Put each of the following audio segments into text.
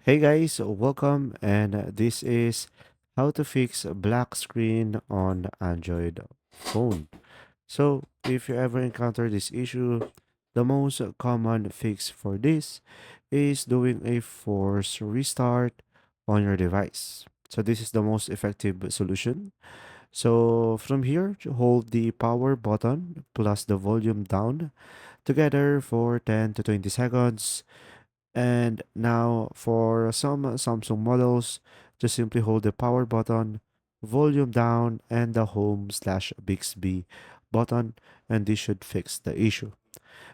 Hey guys, welcome, and this is how to fix a black screen on Android phone. So, if you ever encounter this issue, the most common fix for this is doing a force restart on your device. So, this is the most effective solution. So, from here, hold the power button plus the volume down together for 10 to 20 seconds, and now for some Samsung models, just simply hold the power button, volume down, and the home/Bixby button, and this should fix the issue.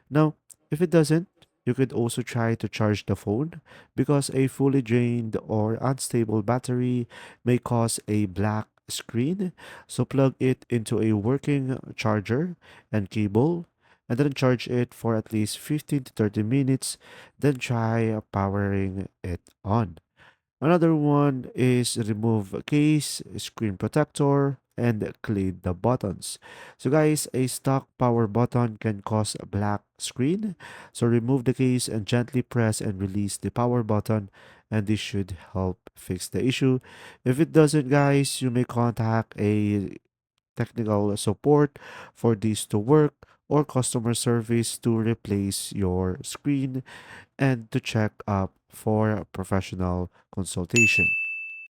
Now, if it doesn't, you could also try to charge the phone because a fully drained or unstable battery may cause a black screen. So plug it into a working charger and cable and then charge it for at least 15 to 30 minutes. Then try powering it on. Another one is remove case, screen protector, and clean the buttons. So guys, a stock power button can cause a black screen. So remove the case and gently press and release the power button, and this should help fix the issue. If it doesn't, guys, you may contact a technical support for this to work or customer service to replace your screen and to check up for professional consultation.